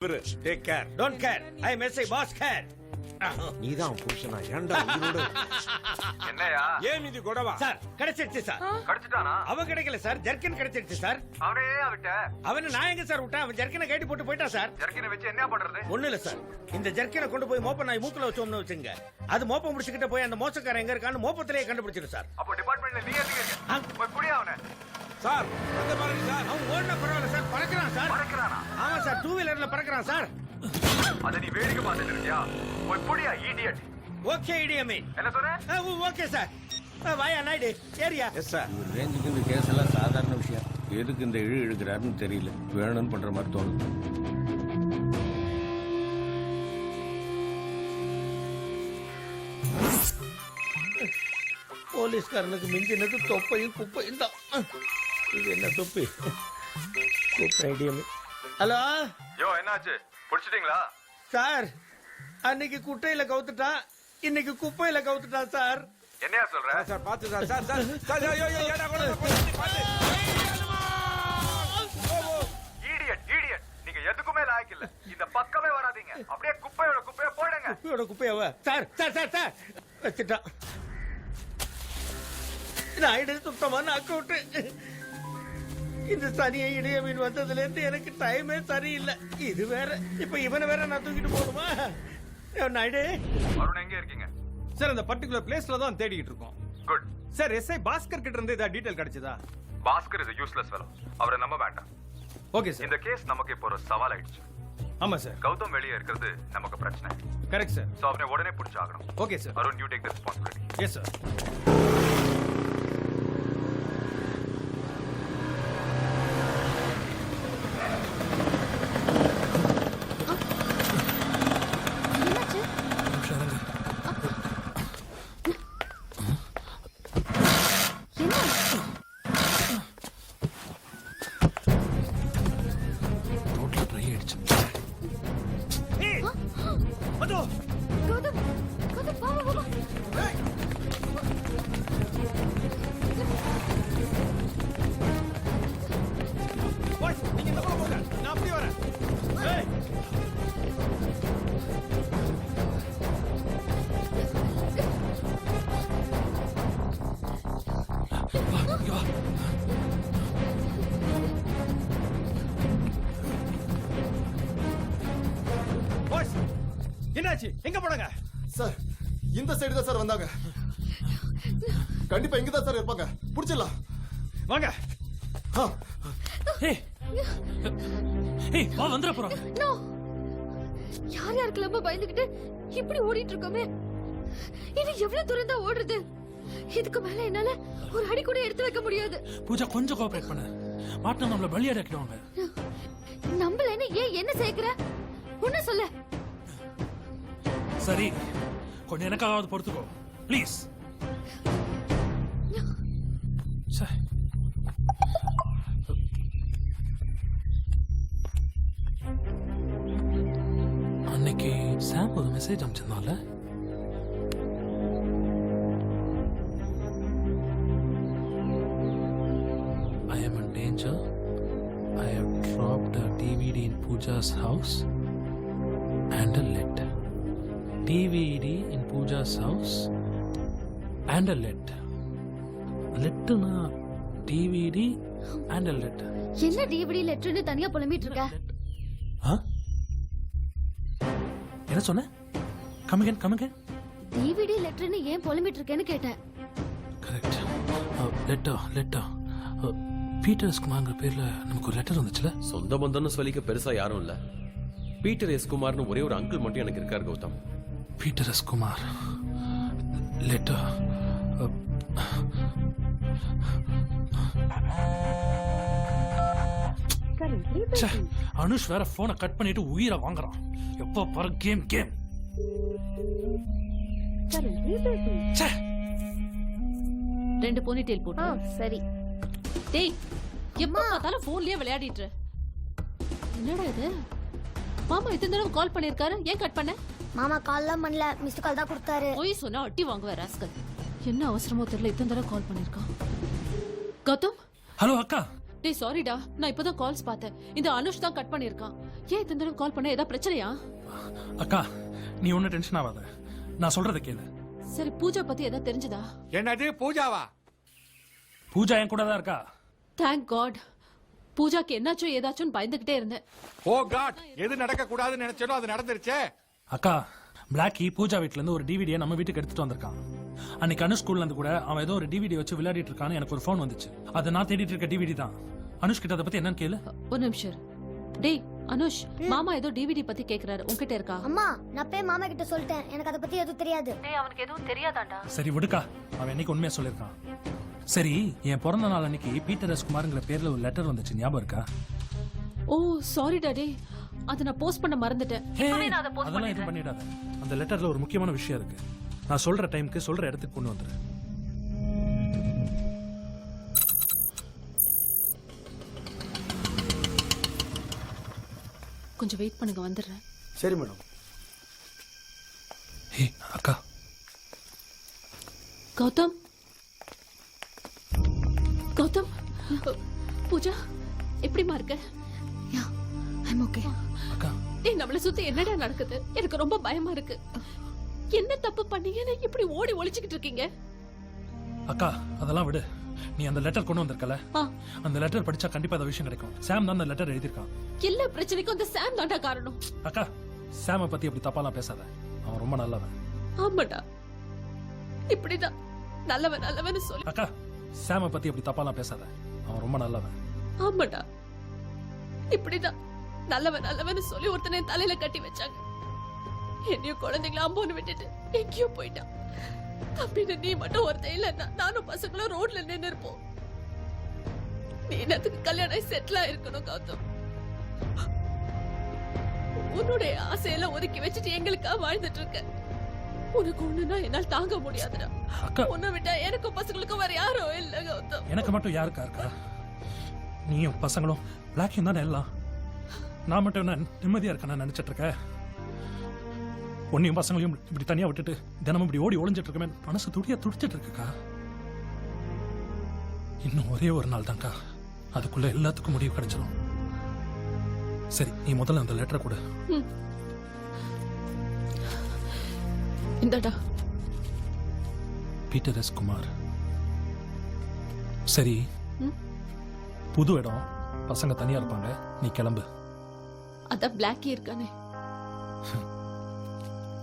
Take care. Don't care. I am SI boss care. நீதான் புருஷனா ஏன்டா உயிரோட என்னையா ஏன் இது கொடவா சார் கிடைச்சிடுச்சு சார் கடிச்சிட்டானா அவன் கிடைக்கல சார் ஜர்க்கின் கிடைச்சிடுச்சு சார் அவனே விட்ட அவனை நான் எங்க சார் விட்டேன் அவன் ஜர்க்கினை கட்டி போட்டு போயிட்டான் சார் ஜர்க்கினை வச்சு என்ன பண்றது ஒண்ணு இல்ல சார் இந்த ஜர்க்கினை கொண்டு போய் மோப்ப நாய் மூக்குல வச்சோம்னு வச்சுங்க அது மோப்பம் முடிச்சுக்கிட்ட போய் அந்த மோசக்காரன் எங்க இருக்கான்னு மோப்பத்திலேயே கண்டுபிடிச்சிடும் சார் அப்போ டிபார்ட்மெண்ட்ல நீ எதுக்கு இருக்க போய் புடியா அவனை சார் அந்த பாருங்க சார் அவன் ஓடுன பரவாயில்ல சார் பறக்குறான் சார் பறக்குறானா ஆமா சார் 2 வீலர்ல பறக்குறான் சார் அத நீ வேடிக்கை பார்த்துட்டு இருக்கியா போய் புடியா இடியட் ஓகே இடியமே என்ன சொன்ன ஓகே சார் வாயா நாயுடு ஏரியா எஸ் சார் ஒரு ரேஞ்சுக்கு இந்த கேஸ் எல்லாம் சாதாரண விஷயம். எதுக்கு இந்த இழுக்கிறாருன்னு தெரியல. வேணும்னு பண்ற மாதிரி தோணுது. போலீஸ்காரனுக்கு மிஞ்சினது தொப்பையும் குப்பையும் தான். இது என்ன தொப்பி குப்பை ஐடியமே. ஹலோ யோ என்னாச்சு புடிச்சிட்டீங்களா சார் அன்னைக்கு குட்டையில கவுத்துட்டான் இன்னைக்கு குப்பையில கவுத்துட்டான் சார். என்னையா சொல்ற சார் பாத்து சார் சார் சார் சார் ஐயோ ஐயோ ஏடா கூட பாத்து இடியட் இடியட் நீங்க எதுக்குமே லாயக்கு இல்ல இந்த பக்கமே வராதீங்க அப்படியே குப்பையோட குப்பையை போடுங்க குப்பையோட குப்பையாவ சார் சார் சார் சார் வச்சுட்டான். நாயுடு சுத்தமான அக்கௌண்ட். இந்த சனியை இடைய மீன் வந்ததுல இருந்து எனக்கு டைமே சரியில்லை. இது வேற இப்ப இவனை வேற நான் தூக்கிட்டு போகணுமா? நாயுடு அருண் எங்க இருக்கீங்க சார் அந்த பர்టిక్యులர் பிளேஸ்ல தான் தேடிட்டு இருக்கோம். குட் சார் எஸ்ஐ பாஸ்கர் கிட்ட இருந்து ஏதாவது டீடைல் கிடைச்சதா? பாஸ்கர் இஸ் யூஸ்லெஸ் ஃபெலோ அவரை நம்ப வேண்டாம். Okay sir. இந்த கேஸ் நமக்கு இப்போ ஒரு சவால் ஆயிடுச்சு. ஆமா சார். கௌதம் வெளியே இருக்கிறது நமக்கு பிரச்சனை. Correct sir. சோ அவனை உடனே பிடிச்சாகணும். Okay sir. Arun you take the responsibility. Yes sir. நீங்க இந்த பக்கம் போங்க. நான் அப்படி வரேன். ஏய் பாய்ஸ் என்னாச்சு எங்க போனாங்க? சார் இந்த சைடு தான் சார் வந்தாங்க. கண்டிப்பா இங்க தான் சார் இருப்பாங்க. புடிச்சிடலாம் வாங்க. ஏய் வா வந்துற போறாங்க. நோ யார் யாருக்கு லம்ப பயந்துகிட்டு இப்படி ஓடிட்டு இருக்கோமே. இது எவ்வளவு தூரம் தான் ஓடுறது? இதுக்கு மேல என்னால ஒரு அடி கூட எடுத்து வைக்க முடியாது. பூஜா கொஞ்சம் கோஆபரேட் பண்ணு. மாட்டனா நம்மள பலியாடாக்கிடுவாங்க. நம்மள ஏன் என்ன சேர்க்கிற? ஒண்ணு சொல்ல. சரி கொஞ்சம் எனக்காவது பொறுத்துக்கோ ப்ளீஸ். சரி அன்னைக்கு சாம் ஒரு message அனுப்பிச்சிருந்தால. I am in danger. I have dropped a DVD in Pooja's house and a letter. DVD in Pooja's house and a letter. Letter na DVD and a letter. என்ன டிவிடி லெட்டர்னு தனியா புலம்பிட்டு இருக்க? என்ன சொன்ன? Come again. DVD லெட்டர்னு ஏன் புலம்பிட்டு இருக்கேன்னு கேட்டேன். Correct. Letter. பீட்டர் எஸ் குமார்ங்கிற பேர்ல நமக்கு ஒரு லெட்டர் வந்துச்சுல. சொந்த பந்தம்னு சொல்லிக்க பெருசா யாரும் இல்ல. பீட்டர் எஸ் குமார்னு ஒரே ஒரு அங்கிள் மட்டும் எனக்கு இருக்காரு Gautham. Peter S Kumar letter. Anush வேற போனை கட் பண்ணிட்டு உயிரை வாங்குறான். எப்ப பாரு கேம். ரெண்டு போனி டெயில் போட்டு. சரி. டேய் எப்ப பார்த்தாலும் போன்லயே விளையாடிட்டு. என்னடா இது? மாமா இத்தனை தடவை கால் பண்ணிருக்காரு. ஏன் கட் பண்ண? மாமா கால்லாம் பண்ணல. மிஸ்டு கால் தான் கொடுத்தாரு. போய் சொன்னா அட்டி வாங்குவ ராஸ்கல். என்ன அவசரமோ தெரியல இத்தனை தடவை கால் பண்ணிருக்கான். கௌதம் ஹலோ அக்கா டேய் சாரிடா, நான் இப்பதான் கால்ஸ் பார்த்தேன். இந்த அனுஷ் தான் கட் பண்ணிருக்கான். ஏன் இத்தனை தடவை கால் பண்ண? ஏதாவது பிரச்சனையா? அக்கா நீ ஒன்றும் டென்ஷன் ஆகாத, நான் சொல்றதை கேளு. சரி, பூஜா பத்தி ஏதாவது தெரிஞ்சதா? என்னது பூஜாவா? பூஜா என் கூட தான் இருக்கா. Thank God. பூஜாக்கு என்னாச்சோ ஏதாச்சும் பயந்துகிட்டே இருந்தேன். ஓ காட், எது நடக்க கூடாதுன்னு நினைச்சனோ அது நடந்துருச்சே. அக்கா பிளாக்கி பூஜா வீட்ல இருந்து ஒரு டிவிடியை நம்ம வீட்டுக்கு எடுத்துட்டு வந்திருக்கான். அன்னைக்கு அனுஷ் ஸ்கூல்ல இருந்து கூட அவன் ஏதோ ஒரு டிவிடி வச்சு விளையாடிட்டு இருக்கான்னு எனக்கு ஒரு ஃபோன் வந்துச்சு. அதை நான் தேடிட்டு இருக்க டிவிடி தான். அனுஷ் கிட்ட அதை பத்தி என்னன்னு கேளு. ஒரு நிமிஷம். டேய் அனுஷ், மாமா ஏதோ டிவிடி பத்தி கேக்குறாரு, உன்கிட்ட இருக்கா? அம்மா நான் போய் மாமா கிட்ட சொல்லிட்டேன், எனக்கு அதை பத்தி எதுவும் தெரியாது. டேய் அவனுக்கு எதுவும் தெரியாதாண்டா. சரி விடுக்கா, அவன் என்னைக்கு உண்மையா சொல்லியிருக்கான். சரி, என் பிறந்த நாள் அன்னைக்கு பீட்டர் எஸ் குமார்ங்கிற பேர்ல ஒரு லெட்டர் வந்துச்சு, ஞாபகம் இருக்கா? ஓ சாரிடா டேய், அதை நான் போஸ்ட் பண்ண மறந்துட்டேன். அதெல்லாம் எதுவும் பண்ணிடாத. அந்த லெட்டர்ல ஒரு முக்கியமான விஷயம் இருக்கு. நான் சொல்ற டைம்க்கு சொல்ற இடத்துக்கு கொண்டு வந்துரு. கொஞ்சம் வெயிட் பண்ணுங்க, வந்துடுறேன். சரி மேடம். ஹே அக்கா. கௌதம், கௌதம், பூஜா எப்படிமா இருக்க? Yeah I'm okay. அக்கா டேய் நம்மள சுத்தி என்னடா நடக்குது? எனக்கு ரொம்ப பயமா இருக்கு. என்ன தப்பு பண்ணீங்கன்னு இப்படி ஓடி ஒளிச்சுக்கிட்டு இருக்கீங்க? அக்கா அதெல்லாம் விடு. நீ அந்த லெட்டர் கொண்டு வந்திருக்கல, அந்த லெட்டர் படிச்சா கண்டிப்பா அந்த விஷயம் கிடைக்கும். சாம் தான் அந்த லெட்டர் எழுதியிருக்கான். எல்லா பிரச்சனைக்கும் அந்த சாம் தான்டா காரணம். அக்கா சாம பத்தி அப்படி தப்பாலாம் பேசாத, அவன் ரொம்ப நல்லவன். ஆமாடா, இப்படிதான் நல்லவன் நல்லவன் சொல்லி. அக்கா சாம பத்தி அப்படி தப்பாலாம் பேசாத, அவன் ரொம்ப நல்லவன். ஆமாடா, இப்படிதான் நல்லவன் நல்லவன் சொல்லி ஒருத்தனை தலையில கட்டி வச்சாங்க. என்னையும் குழந்தைங்கள அம்போன்னு விட்டுட்டு எங்கேயோ போயிட்டான். அப்படின்னு நீ மட்டும் ஒருத்தன் இல்லைன்னா நானும் பசங்களும் ரோட்ல நின்று இருப்போம். நீ என்னத்துக்கு கல்யாணம் செட்டில் ஆயிருக்கணும் கௌதம்? உன்னுடைய ஆசையெல்லாம் ஒதுக்கி வச்சுட்டு எங்களுக்கா வாழ்ந்துட்டு இருக்க. உனக்கு ஒண்ணுன்னா என்னால் தாங்க முடியாதுடா. அக்கா உன்னை விட்டா எனக்கும் பசங்களுக்கும் வேற யாரும் இல்ல கௌதம். எனக்கு மட்டும் யாருக்கா இருக்கா? நீயும் பசங்களும் பிளாக்கியும் தானே எல்லாம். நான் மட்டும் என்ன நிம்மதியா இருக்கேன்னு நினைச்சிட்டு இருக்க? உன்னையும் பசங்களையும் இப்படி தனியா விட்டுட்டு தினமும் இப்படி ஓடி ஒளிஞ்சிட்டு இருக்கமே, மனசு துடிச்சிட்டு இருக்குக்கா. இன்னும் ஒரே ஒரு நாள் தான்க்கா, அதுக்குள்ள எல்லாத்துக்கும் முடிவு கிடைச்சிடும். சரி நீ முதல்ல அந்த லெட்டரை கொடு. இந்தடா. Peter S Kumar. சரி, புது இடம், பசங்க தனியா இருப்பாங்க, நீ கிளம்பு. அதான் பிளாக்கி இருக்கானே,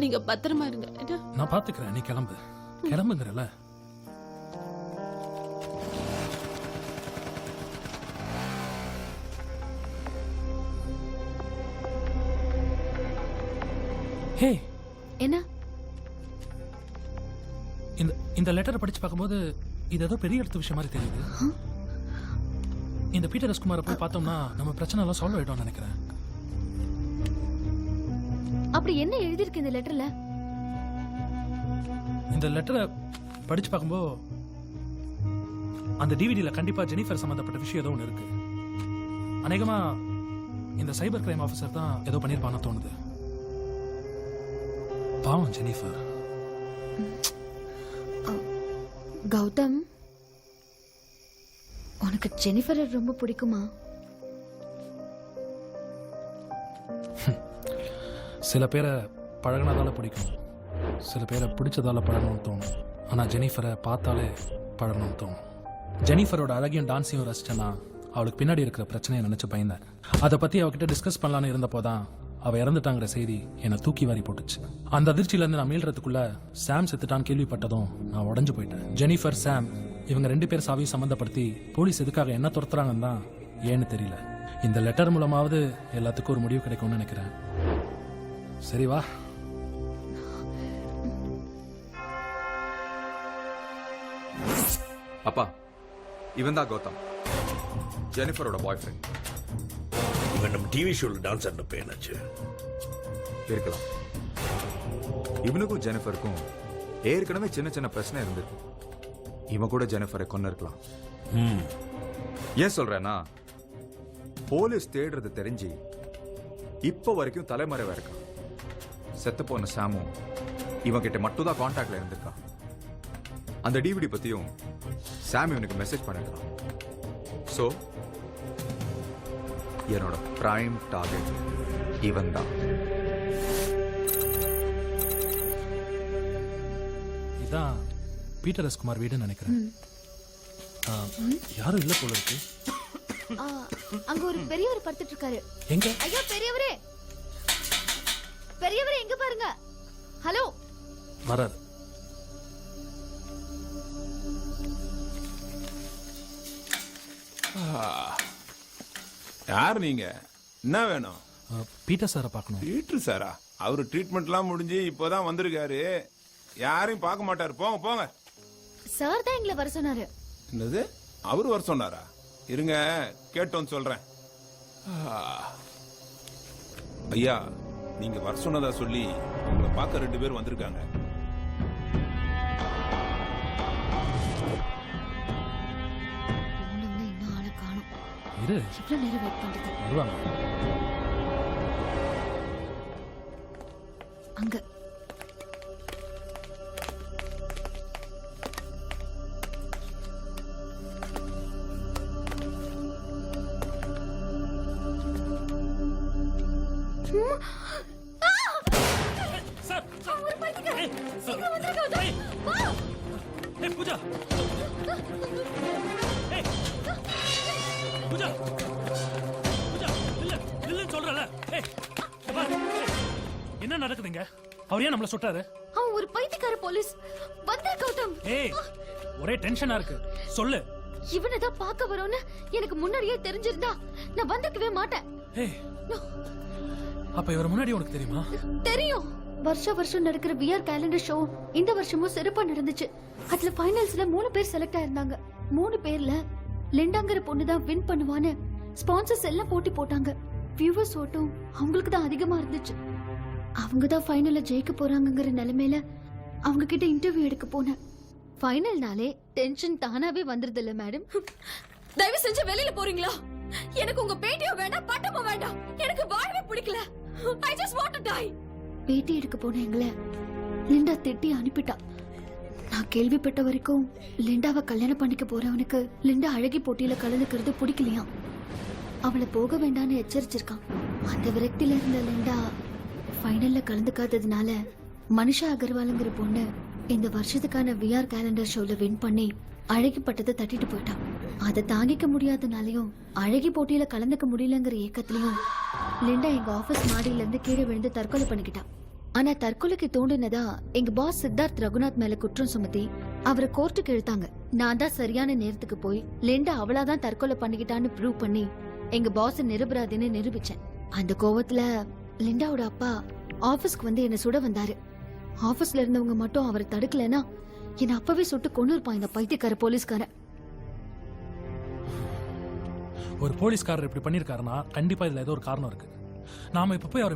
நீங்க பத்திரமா இருங்க. என்ன? நான் பாத்துக்கிறேன், நீ கிளம்பு. கிளம்புங்கிறல. ஹே என்ன? இந்த லெட்டரை படிச்சு பார்க்கும்போது இது ஏதோ பெரிய இடத்து விஷயம் மாதிரி தெரியுது. இந்த பீட்டர் எஸ் குமாரை போய் பார்த்தோம்னா நம்ம பிரச்சனை எல்லாம் சால்வ் ஆயிடும்னு நினைக்கிறேன். அப்படி என்ன எழுதிருக்கு இந்த லெட்டர்ல? இந்த லெட்டரை படிச்சு பார்க்கும்போது அந்த டிவிடியில கண்டிப்பா ஜெனிஃபர் சம்பந்தப்பட்ட விஷயம் ஏதோ ஒன்று இருக்கு. அநேகமா இந்த சைபர் கிரைம் ஆஃபீஸர் தான் ஏதோ பண்ணிருப்பான்னு தோணுது. பாவம் ஜெனிஃபர். கௌதம், உனக்கு ஜெனிஃபர் ரொம்ப பிடிக்குமா? சில பேரை பழகினதால பிடிக்கும், சில பேரை பிடிச்சதால பழகணும்னு தோணும். ஆனால் ஜெனிஃபரை பார்த்தாலே பழகணும்னு தோணும். ஜெனிஃபரோட அழகியும் டான்ஸையும் ரசிச்சேன்னா அவளுக்கு பின்னாடி இருக்கிற பிரச்சனையை நினச்சி பயந்தேன். அதை பற்றி அவகிட்ட டிஸ்கஸ் பண்ணலான்னு இருந்தப்போ தான் அவள் இறந்துட்டாங்கிற செய்தி என்னை தூக்கி வாரி போட்டுச்சு. அந்த அதிர்ச்சியிலேருந்து நான் மீள்றதுக்குள்ள சாம் செத்துட்டான்னு கேள்விப்பட்டதும் நான் உடஞ்சு போயிட்டேன். ஜெனிஃபர், சாம் இவங்க 2 பேர் சாவையும் சம்மந்தப்படுத்தி போலீஸ் எதுக்காக என்ன துரத்துறாங்கன்னு தான் ஏன்னு தெரியல. இந்த லெட்டர் மூலமாவது எல்லாத்துக்கும் ஒரு முடிவு கிடைக்கும்னு நினைக்கிறேன். சரி வா. அப்பா, இவன் தான் கௌதம், ஜெனிஃபரோட பாய் ஃப்ரெண்ட். இவன் நம்ம டிவி ஷோல டான்ஸ் ஆடின பையனாச்சு. இருக்கலாம். இவனுக்கும் ஜெனிஃபருக்கும் ஏற்கனவே சின்ன சின்ன பிரச்சனை இருந்திருக்கு. இவன் கூட ஜெனிஃபரை கொண்டு இருக்கலாம். ஏன் சொல்றேன்னா, போலீஸ் தேடுறது தெரிஞ்சு இப்ப வரைக்கும் தலைமறைவா இருக்கான். செத்து போன சாமும் இவன் கிட்ட மட்டும் தான் கான்டாக்ட்ல இருந்திருக்கான். அந்த டிவிடி பத்தியும் சாம் இவனுக்கு மெசேஜ் பண்ணிருக்கான். சோ என்னோட பிரைம் டார்கெட் இவன் தான். இதான் பீட்டர் எஸ் குமார் வீடுன்னு நினைக்கிறேன். யாரும் இல்ல போல இருக்கு. அங்க ஒரு பெரியவர் படுத்துட்டு இருக்காரு. எங்க? ஐயா பெரியவரே, பெரியவரே எங்க பாருங்க. ஹலோ. வராது. யார் நீங்க? என்ன வேணும்? பீட்டர் சாரை பார்க்கணும். பீட்டர் சாரா? அவரு ட்ரீட்மெண்ட்லாம் முடிஞ்சு இப்போதான் வந்திருக்காரு. யாரையும் பார்க்க மாட்டாரு. போங்க போங்க. சார் தான் எங்களை வர சொன்னாரு. என்னது? அவரு வர சொன்னாரா? இருங்க கேட்டோன்னு சொல்றேன். ஐயா, நீங்க வர சொன்னதா சொல்லி உங்களை பார்க்க 2 பேர் வந்திருக்காங்க. இன்னும் ஆளை காணோம். இரு, எவ்வளவு நேரம் வெயிட் பண்றது? வருவாங்க. அங்க சார், ஏய் பூஜா. ஏய் பூஜா. பூஜா, இல்ல இல்லன்னு சொல்றல. ஏய் பாரு. என்ன நடக்குதுங்க? அவர் ஏன் நம்மள சுட்டாரு? அவன் ஒரு பைத்தியக்கார போலீஸ். வந்தா கௌதம். ஏய், ஒரே டென்ஷனா இருக்கு. சொல்லு. இவனதான் பார்க்க வரோன்னு எனக்கு முன்னாடியே தெரிஞ்சிருந்தா நான் வந்திருக்கவே மாட்டேன். ஏய், அப்ப இவர் முன்னாடி உனக்கு தெரியுமா? தெரியும். வருஷம் நடக்கிற விஆர் கேலண்டர் ஷோ இந்த வருஷமும் சிறப்பா நடந்துச்சு. அதுல ஃபைனல்ஸ்ல 3 பேர் செலக்ட் ஆயிருந்தாங்க. 3 பேர்ல லிண்டாங்கிற பொண்ணு தான் வின் பண்ணுவான்னு ஸ்பான்சர்ஸ் எல்லாம் போட்டி போட்டாங்க. வியூவர்ஸ் ஓட்டும் அவங்களுக்கு தான் அதிகமா இருந்துச்சு. அவங்க தான் ஃபைனல்ல ஜெயிக்க போறாங்கங்கிற நிலைமையில அவங்க கிட்ட இன்டர்வியூ எடுக்க போனேன். ஃபைனல்னாலே டென்ஷன் தானாவே வந்துருது இல்ல மேடம்? தயவு செஞ்சு வெளியில போறீங்களா? எனக்கு உங்க பேட்டியும் வேண்டாம், பட்டமும் வேண்டாம். எனக்கு வாழவே பிடிக்கல. I just want to die. பேட்டி எடுக்க போன எங்களை லிண்டா திட்டி அனுப்பிட்டா. நான் கேள்விப்பட்ட வரைக்கும் லிண்டாவை கல்யாணம் பண்ணிக்க போறவனுக்கு லிண்டா அழகி போட்டியில கலந்துக்கிறது பிடிக்கலையாம். அவளை போக வேண்டாம்னு எச்சரிச்சிருக்கான். அந்த விரக்தியில இருந்த லிண்டா ஃபைனல்ல கலந்துக்காததுனால மனிஷா அகர்வாலுங்கிற பொண்ணு இந்த வருஷத்துக்கான விஆர் கேலண்டர் ஷோல வின் பண்ணி அழகி பட்டத்தை தட்டிட்டு போயிட்டான். அதை தாங்கிக்க முடியாதனாலையும் அழகி போட்டியில கலந்துக்க முடியலங்கிற ஏக்கத்திலையும் லிண்டா எங்க ஆபீஸ் மாடியில இருந்து கீழே விழுந்து தற்கொலை பண்ணிக்கிட்டான். ஆனா தற்கொலைக்கு தோண்டினதா எங்க பாஸ் சித்தார்த் ரகுநாத் மேல குற்றம் சுமத்தி அவரை கோர்ட்டுக்கு இழுத்தாங்க. நான் தான் சரியான நேரத்துக்கு போய் லிண்டா அவளாதான் தற்கொலை பண்ணிக்கிட்டான்னு ப்ரூவ் பண்ணி எங்க பாஸ் நிரபராதின்னு நிரூபிச்சேன். அந்த கோவத்துல லிண்டாவோட அப்பா ஆபீஸ்க்கு வந்து என்ன சுட வந்தாரு. ஆபீஸ்ல இருந்தவங்க மட்டும் அவரை தடுக்கலன்னா என்ன அப்பவே சுட்டு கொண்டு இருப்பான் இந்த பைத்தியக்கார போலீஸ்காரன். ஒரு போலீஸ்காரர் இப்படி பண்ணிருக்காருன்னா கண்டிப்பா இதுல ஏதோ ஒரு காரணம் இருக்கு. நாம இப்ப போய் அவர்